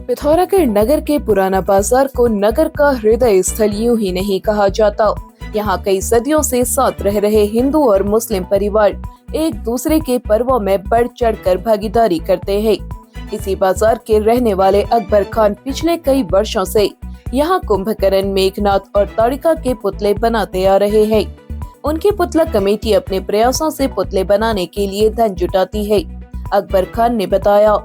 पिथौरागढ़ नगर के पुराना बाजार को नगर का हृदय स्थल यूं ही नहीं कहा जाता। यहाँ कई सदियों से साथ रह रहे हिंदू और मुस्लिम परिवार एक दूसरे के पर्वों में बढ़ चढ़कर भागीदारी करते हैं। इसी बाजार के रहने वाले अकबर खान पिछले कई वर्षों से यहाँ कुंभकर्ण, मेघनाथ और ताड़िका के पुतले बनाते आ रहे हैं। उनकी पुतला कमेटी अपने प्रयासों से पुतले बनाने के लिए धन जुटाती है। अकबर खान ने बताया,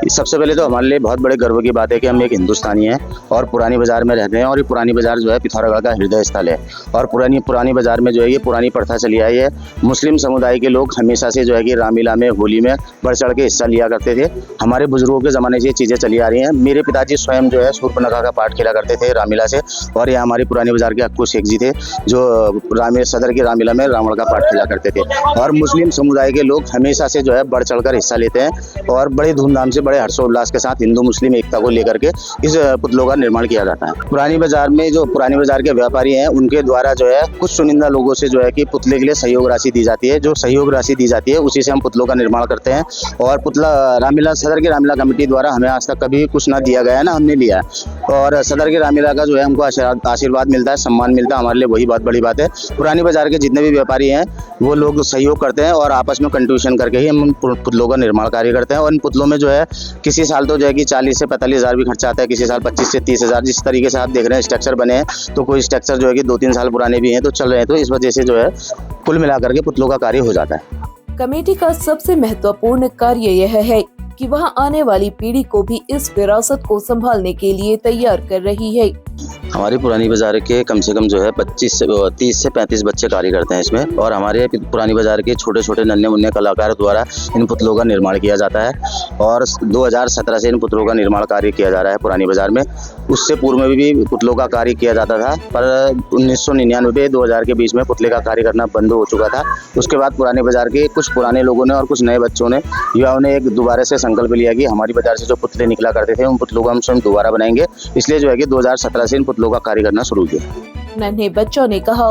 सबसे पहले तो हमारे लिए बहुत बड़े गर्व की बात है कि हम एक हिंदुस्तानी हैं और पुरानी बाजार में रहते हैं। और ये पुरानी बाजार जो है पिथौरागढ़ का हृदय स्थल है। और पुरानी बाजार में जो है ये पुरानी प्रथा चली आई है। मुस्लिम समुदाय के लोग हमेशा से जो है कि रामलीला में, होली में बढ़ चढ़ के हिस्सा लिया करते थे। हमारे बुजुर्गों के ज़माने से ये चीज़ें चली आ रही हैं। मेरे पिताजी स्वयं जो है शूर्पणखा का पाठ खेला करते थे रामलीला से। और ये हमारी पुरानी बाजार के अक्कू शेख जी थे जो सदर की रामलीला में रावण का पाठ खेला करते थे। और मुस्लिम समुदाय के लोग हमेशा से जो है बढ़ चढ़ कर हिस्सा लेते हैं और बड़े धूमधाम से, बड़े हर्षोल्लास के साथ हिंदू मुस्लिम एकता को लेकर के इस पुतलों का निर्माण किया जाता है। पुरानी बाजार में जो पुरानी बाजार के व्यापारी हैं उनके द्वारा जो है कुछ चुनिंदा लोगों से जो है कि पुतले के लिए सहयोग राशि दी जाती है। जो सहयोग राशि दी जाती है उसी से हम पुतलों का निर्माण करते हैं। और पुतला रामलीला, सदर की रामलीला कमेटी द्वारा हमें आज तक कभी कुछ ना दिया गया है, ना हमने लिया है। और सदर की रामलीला का जो है हमको आशीर्वाद मिलता है, सम्मान मिलता है, हमारे लिए वही बहुत बड़ी बात है। पुरानी बाजार के जितने भी व्यापारी हैं वो लोग सहयोग करते हैं और आपस में कंट्रीब्यूशन करके ही हम पुतलों का निर्माण कार्य करते हैं। और इन पुतलों में जो है किसी साल तो जो है कि 40 से 45 हज़ार भी खर्चा आता है, किसी साल 25 से 30 हज़ार। जिस तरीके से आप देख रहे हैं स्ट्रक्चर बने हैं, तो कोई स्ट्रक्चर जो है कि 2-3 साल पुराने भी हैं तो चल रहे हैं। तो इस वजह से जो है कुल मिलाकर के पुतलों का कार्य हो जाता है। कमेटी का सबसे महत्वपूर्ण कार्य यह है कि वह आने वाली पीढ़ी को भी इस विरासत को संभालने के लिए तैयार कर रही है। हमारी पुरानी बाजार के कम से कम जो है 30 से 35 बच्चे कार्य करते हैं इसमें। और हमारे पुरानी बाजार के छोटे छोटे नन्हे मुन्ने कलाकार द्वारा इन पुतलों का निर्माण किया जाता है। और 2017 से इन पुतलों का निर्माण कार्य किया जा रहा है पुरानी बाजार में। उससे पूर्व में भी पुतलों का कार्य किया जाता था, पर 1999-2000 के बीच में पुतले का कार्य करना बंद हो चुका था। उसके बाद पुरानी बाजार के कुछ पुराने लोगों ने और कुछ नए बच्चों ने, युवाओं ने एक दोबारा से संकल्प लिया कि हमारी बाजार से जो पुतले निकला करते थे उन पुतलों को हम स्वयं दोबारा बनाएंगे। इसलिए जो है कि 2017 से इन पुतलों का कार्य करना शुरू किया। नन्हे बच्चों ने कहा,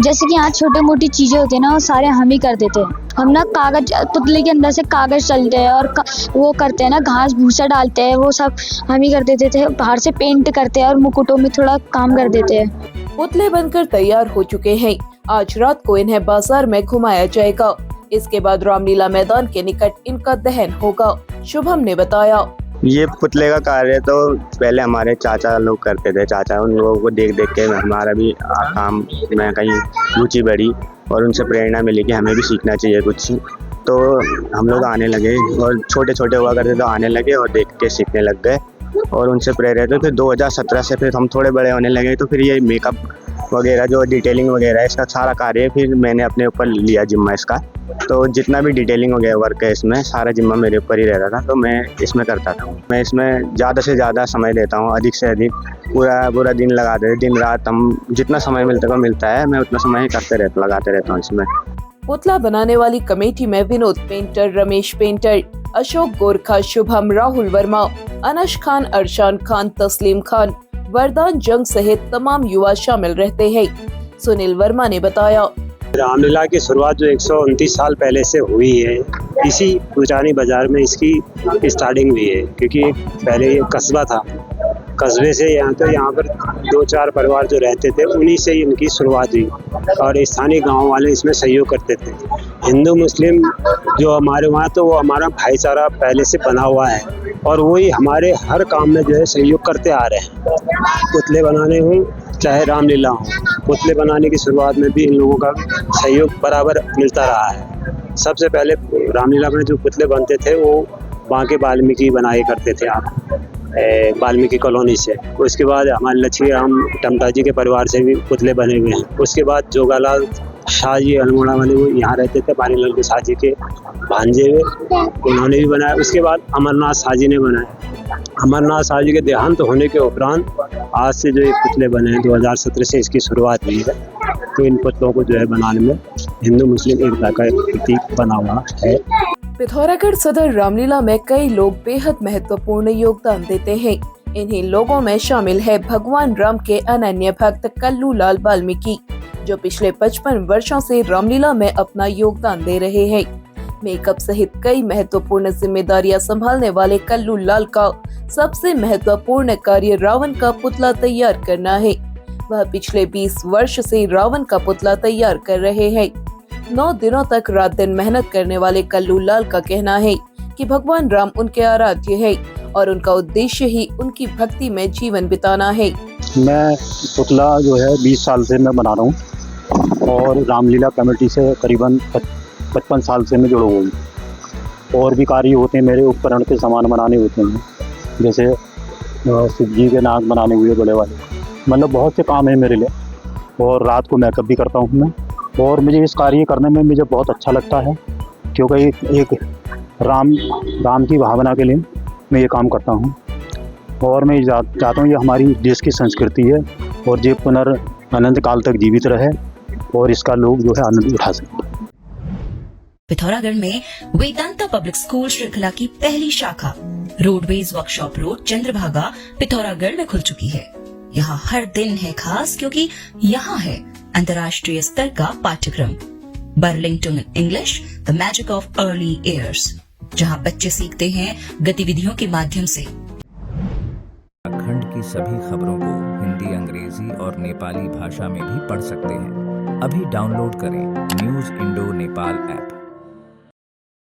जैसे कि यहाँ छोटे मोटी चीजें होती है ना, वो सारे हम ही कर देते हैं। हम ना कागज, पुतले के अंदर से कागज चलते हैं और वो करते हैं ना, घास भूसा डालते हैं, वो सब हम ही कर देते थे। बाहर से पेंट करते हैं और मुकुटों में थोड़ा काम कर देते हैं। पुतले बनकर तैयार हो चुके हैं। आज रात को इन्हें बाजार में घुमाया जाएगा। इसके बाद रामलीला मैदान के निकट इनका दहन होगा। शुभम ने बताया, ये पुतले का कार्य तो पहले हमारे चाचा लोग करते थे। चाचा, उन लोगों को देख देख के हमारा भी काम में कहीं रुचि बढ़ी और उनसे प्रेरणा मिली कि हमें भी सीखना चाहिए कुछ। तो हम लोग आने लगे और छोटे छोटे हुआ करते तो आने लगे और देख के सीखने लग गए और उनसे प्रेरित हुए। फिर 2017 से फिर हम थोड़े बड़े होने लगे तो फिर ये मेकअप वगैरह, जो डिटेलिंग वगैरह है, इसका सारा कार्य फिर मैंने अपने ऊपर लिया जिम्मा इसका। तो जितना भी डिटेलिंग वगैरह वर्क है इसमें सारा जिम्मा मेरे ऊपर ही रहता था। तो मैं इसमें करता था। मैं इसमें ज़्यादा से ज़्यादा समय देता हूँ, अधिक से अधिक पूरा दिन लगाते थे। दिन रात हम जितना समय मिलता है मैं उतना समय ही लगाते रहता हूँ इसमें। पुतला बनाने वाली कमेटी में विनोद पेंटर, रमेश पेंटर, अशोक गोरखा, शुभम, राहुल वर्मा, अनश खान, अरशान खान, तस्लीम खान, वरदान जंग सहित तमाम युवा शामिल रहते हैं। सुनील वर्मा ने बताया, रामलीला की शुरुआत जो 129 साल पहले से हुई है, इसी पुरानी बाजार में इसकी स्टार्टिंग हुई है। क्योंकि पहले ये कस्बा था, कस्बे से यहाँ पर 2-4 परिवार जो रहते थे उन्हीं से इनकी शुरुआत हुई और स्थानीय गांव वाले इसमें सहयोग करते थे। हिंदू मुस्लिम जो हमारे वहाँ, तो वो हमारा भाईचारा पहले से बना हुआ है और वही हमारे हर काम में जो है सहयोग करते आ रहे हैं। पुतले बनाने हों चाहे रामलीला हो, पुतले बनाने की शुरुआत में भी इन लोगों का सहयोग बराबर मिलता रहा है। सबसे पहले रामलीला में जो पुतले बनते थे वो बांके वाल्मीकि बनाए करते थे वाल्मीकि कॉलोनी से। उसके बाद हमारे लक्ष्मी राम टमटा जी के परिवार से भी पुतले बने हुए हैं। उसके बाद जोगालाल शाह जी अल्मोड़ा वाले, वो यहाँ रहते थे, पानीलाल के शाह जी के भांजे हुए, उन्होंने भी बनाया। उसके बाद अमरनाथ शाह जी ने बनाया। अमरनाथ शाह जी के देहांत होने के उपरांत आज से जो ये पुतले बने हैं, 2017 से इसकी शुरुआत हुई है। तो इन पुतलों को जो है बनाने में हिंदू मुस्लिम एकता का प्रतीक बना हुआ है। पिथौरागढ़ सदर रामलीला में कई लोग बेहद महत्वपूर्ण योगदान देते हैं। इन्हीं लोगों में शामिल है भगवान राम के अनन्य भक्त कल्लू लाल वाल्मीकि, जो पिछले 55 वर्षों से रामलीला में अपना योगदान दे रहे हैं। मेकअप सहित कई महत्वपूर्ण जिम्मेदारियां संभालने वाले कल्लू लाल का सबसे महत्वपूर्ण कार्य रावण का पुतला तैयार करना है। वह पिछले 20 वर्ष से रावण का पुतला तैयार कर रहे हैं। 9 दिनों तक रात दिन मेहनत करने वाले कल्लू लाल का कहना है कि भगवान राम उनके आराध्य है और उनका उद्देश्य ही उनकी भक्ति में जीवन बिताना है। मैं पुतला जो है 20 साल से मैं बना रहा हूँ और रामलीला कमेटी से करीबन 55 साल से मैं जुड़ा हुआ हूँ। और भी कार्य होते हैं मेरे, उपकरण के सामान बनाने होते हैं, जैसे शिव जी के नाग बनाने हुए बड़े वाले, मतलब बहुत से काम है मेरे लिए। और रात को मेकअप भी करता हूँ मैं, और मुझे इस कार्य करने में मुझे बहुत अच्छा लगता है, क्योंकि एक राम की भावना के लिए मैं ये काम करता हूँ। और मैं चाहता हूँ ये हमारी देश की संस्कृति है और ये अनंत काल तक जीवित रहे और इसका लोग जो है आनंद उठा सकें। पिथौरागढ़ में वेदांता पब्लिक स्कूल श्रृंखला की पहली शाखा roadways workshop road Chandrabhaga Pithoragarh में खुल चुकी है। यहाँ हर दिन है खास, क्योंकि यहाँ है अंतर्राष्ट्रीय स्तर का पाठ्यक्रम Burlington English the magic of early years, जहाँ बच्चे सीखते हैं गतिविधियों के माध्यम से। खंड की सभी खबरों को हिंदी, अंग्रेजी और नेपाली भाषा में भी पढ़ सकते हैं। अभी डाउनलोड करें न्यूज़ इंडो नेपाल ऐप।